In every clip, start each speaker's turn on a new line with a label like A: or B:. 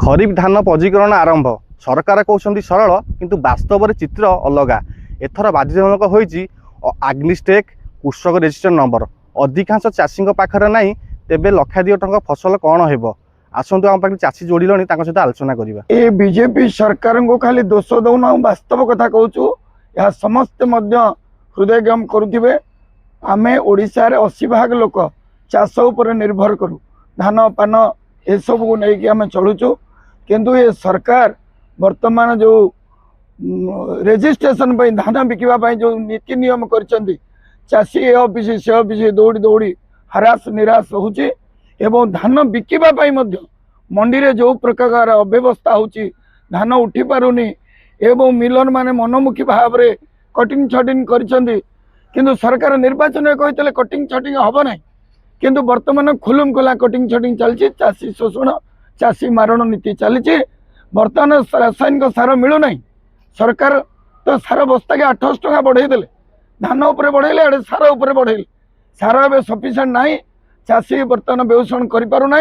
A: खरीफ धान पंजीकरण आरंभ सरकार कहते सरल किंतु वास्तव चित्र अलगा। एथर बाध्यतामूलक होईची आग्निस्टेक कृषक रेजिस्टर नंबर अधिकांश चाषी पाखरे ना तेबे लक्षाधिक टंका फसल कौन हेब आसतु आम पाखे चाषी जोड़िल सहित आलोचना करवा।
B: ये बीजेपी सरकार को खाली दोष दौना वास्तव कथा कहूँ यह समस्ते हृदयंगम करुवे। आम ओडिशा रे 80% लोक चाष उपर निर्भर करूँ धान पान ये सब को लेकिन आम चलुचु किंतु ये सरकार वर्तमान जो रेजिस्ट्रेशन धान बिकवा जो नीति नियम कर चाषी ए ऑफिस से ऑफिस दौड़ी दौड़ी हरास निराश होची एवं धान बिकवा मंडी रे जो प्रकार अव्यवस्था होची धान उठी पारुनी एवं मिलर माने मनमुखी भाव में कटिंग छटिंग कर किंतु सरकार निर्वाचन कहते कटिंग छटिंग हम ना किंतु वर्तमान खुलम खुला कटिंग छटिंग चलती चाषी शोषण चाषी मारण नीति चली। बर्तमान रासायनिक सार मिलूना सरकार तो सार बस्ता के 800 टका बढ़े धान उपर बढ़ेले आड़े सार उपर बढ़ेले सार ए सफिसीयंट ना चाषी बर्तमान बेउषण करूना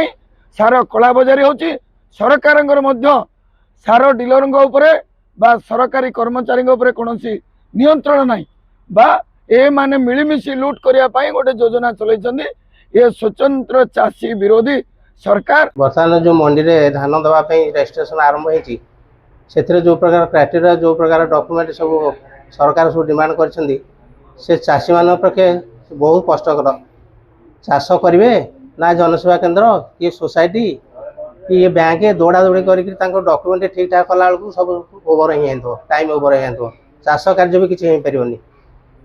B: सार कला बजारी होची सरकार सार डीलर बा सरकारी कर्मचारी कौन नियंत्रण ना बा ए माने मिलमिशी लुट करने गोटे योजना चलती ये स्वतंत्र चाषी विरोधी सरकार।
C: बर्तमान जो मंडी में धान देवाई रजिस्ट्रेशन आरंभ होती से जो प्रकार क्राइटेरिया जो प्रकार डॉक्यूमेंट सब सरकार सब डिमांड कर चाषी मान पक्षे बहुत कष्टकर चाष करेंगे ना जनसेवा केन्द्र कि सोसाइटी कि ये बैंक दौड़ा दौड़ी कर डॉक्यूमेंट ठीक ठाक कला बेलू सब ओवर ही टाइम ओवर ही चाष कार्य भी किसी पारनी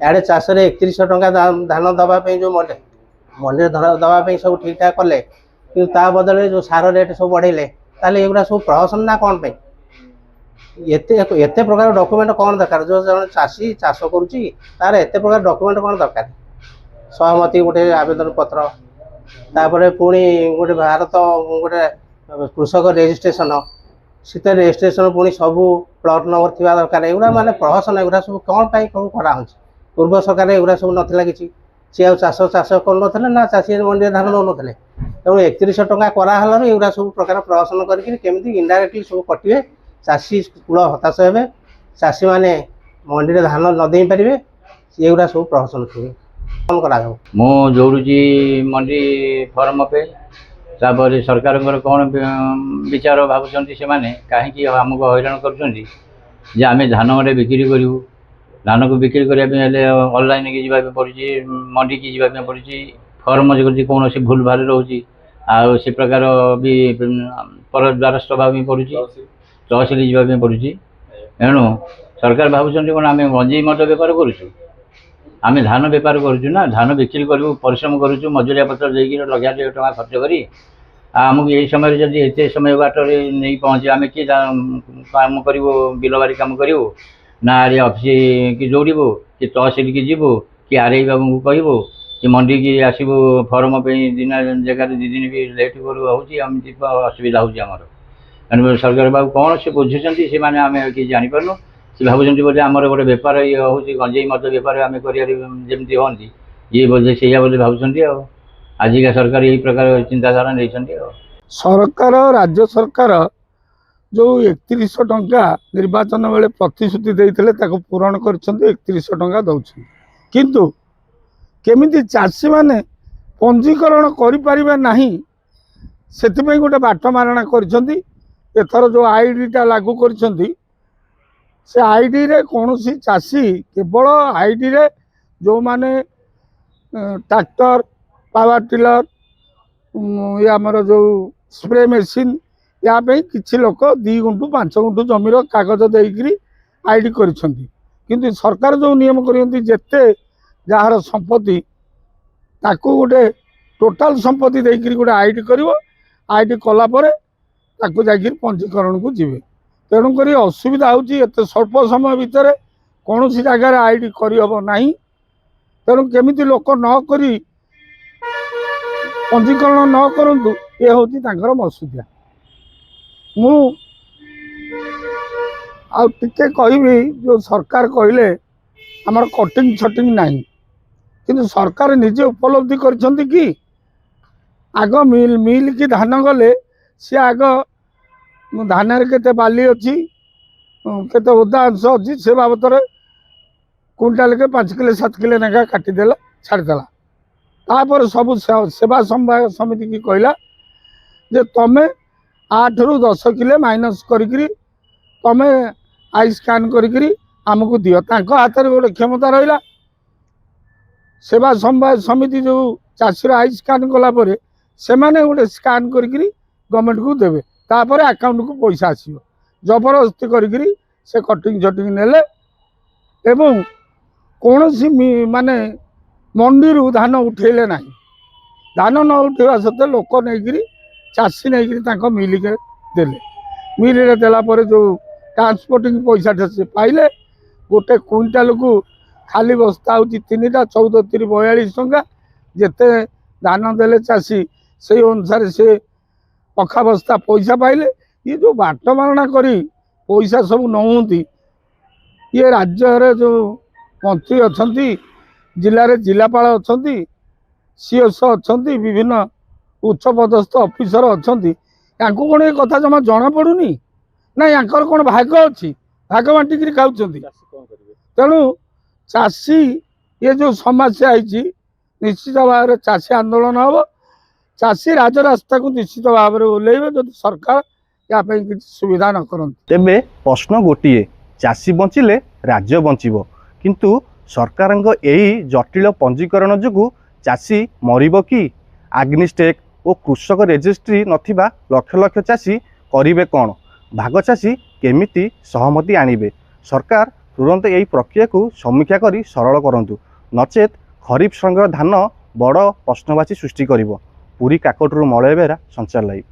C: इे चाष 3100 टंका धान दवाई जो मंडी दवाई सब ठीक ठाक कले कि बदले जो सार रेट सब बढ़ेले ताले एगुड़ा सब प्रहसन ना कौन पे एते प्रकार डॉक्यूमेंट कौन दरकार जो जन चाषी चाष करुच्ची तार एते प्रकार डॉक्यूमेंट कौन दरकार सहमति गोटे आवेदन पत्र तापर पुणी गोटे भारत गोटे कृषक रजिस्ट्रेशन से रजिस्ट्रेशन पुणी सब प्लॉट नंबर थी दरकार एगुड़ा माने प्रहसन एगुड़ा सब कौन पाई कौन करा पूर्व सरकार एगुड़ा सब नाला कि सी चाष चाष कर ना चाषी मंडी धान दौन तेणु 3100 टंका कराला एगुड़ा सब प्रकार प्रहसन करमी इनडायरेक्टली सब कटे चाषी कूल हताश हे चाषी मैंने मंडी में धान न दे पारे एगुड़ा सब प्रहसन कौन करा
D: मु जोड़ुची मंडी फॉर्म पे तापर सरकार कौन विचार भावुं से मैंने कहीं आमको हैरान कर आम धान गोटे बिक्री करूँ धान को बिक्री करने ऑनलाइन की जावाई पड़ी मंडी की जावाई पड़ी फॉर्म कौन सी भूल भाल रोचे से प्रकार भी पर द्वारस्थ भाव पड़ी तहसिल जावाई पड़ी एणु सरकार भावुं कौन आम गंजेई मद बेपार करुँ आम धान बेपार करुँ ना धान बिक्री करूँ परिश्रम करुँ मजुरिया पत्र देकर 1000 टका खर्च करी आमको यही समय जब एत समय बाटर नहीं पहुँचे आम किए काम करूँ बिलबारी काम करूँ ना आरे ऑफिस की दौड़ू कि तहसिल की जीवु कि आरआई बाबू को कहबू कि मंडी की आसबू फॉर्म पे दिन जगह 2 दिन भी लेट कर असुविधा होमर सरकार बाबू कौन से बुझुं से मैंने आम कि जापारू से भावुं बोले आमर गोटे बेपार ये हूँ गंजेई मद बेपार आम करमती हमें ये बोधे से बोले भावुं आजिका सरकार यही प्रकार चिंताधारा नहीं
B: सरकार राज्य सरकार जो 3100 टंका निर्वाचन बेले प्रतिश्रुति देते पूरण कर 3100 टंका दौरान किंतु केमिति चाषी माने पंजीकरण करें ना से गोटे बाट मारणा कर जो आईडीटा लागू कर आईडी रे कौन सी चाषी केवल आईडी रे जो माने ट्रैक्टर पावर टिलर या आमर जो स्प्रे मेसीन या किसी लोक 2 गुंठु 5 गुंठु जमीर कागज देकर आईडी कर सरकार जो नियम करते जार संपत्ति ताकू गोटे टोटाल संपत्ति देकर गोटे आईडी कर आईडी कलापर जा पंजीकरण को जीवे तेणुक असुविधा होती स्वल्प समय भितर कौन सी जगार आईडी करना तेणु केमी लोक नक पंजीकरण न करूँ ये हूँ मसुदिया मु टे कहबी जो सरकार कहले आमर कटिंग छटिंग नहीं किंतु सरकार निजे उपलब्धि कर कि आग मिल मिल की धान गले सी आग धान केते बाली अच्छी केते ओदा अंश अच्छी से बाबद क्विंटाल के 5 किलो 7 किलो लेखा काटिदेला छाड़देला तापर सब सेवा समवाय समिति की कहला जे तमें 8 ରୁ 10 किलो माइनस करी तमें आई स्कान करी आमको दियो तांको हाथ में गोटे क्षमता रहा सेवा समवाय समिति जो चाषीर आई स्कान कलापर से गोटे स्कान करी गवर्नमेंट को देवे तापर अकाउंट को पैसा आसो जबरदस्ती करी से कटिंग जटिंग नेले एवं कौन सी माने मंडी रू धान उठेले ना धान न उठेवा सत्ते लोक नहीं चाषी नहीं मिल के देले मिल देलापर जो ट्रांसपोर्टिंग पैसा से पाइले गोटे क्विंटाल को खाली बस्ता हूँ 3टा 14 3 42 टंका जिते धान देले चाषी से अनुसार से पखा बस्ता पैसा पाइले ये जो बाट मारणा करी पैसा सब नौंती ये राज्य जो मंत्री अच्छा जिले जिलापाल अच्छा सीएस अच्छा विभिन्न उच्च पदस्थ ऑफिसर अच्छा कौन ये कथा जमा जना पड़ूनी ना यांकर कौन भाग अच्छी भाग बांटिक खाऊँ तेणु चाषी ये जो समस्या है निश्चित भाव में चाषी आंदोलन हम चाषी राजरास्ता को निश्चित भाव में ओह्लैबे जो सरकार या कि सुविधा न करते
A: तेबे प्रश्न गोटे चाषी बंचिले राज्य बंचिबो किंतु सरकार यही जटिल पंजीकरण जोगु चाषी मरिबो कि आग्निस्टेक और कृषक रेजिस्ट्री नथिबा लक्ष लक्ष चाषी करिवे कौन भाग चाषी केमिति सहमति आनिबे सरकार तुरंत यही प्रक्रिया को समीक्षा करी सरल करंतु नचेत खरीफ संग्रह धान बड़ प्रश्नवाची सृष्टि करिवो। पुरी काकटरू मलय बेहरा संचार लाइव।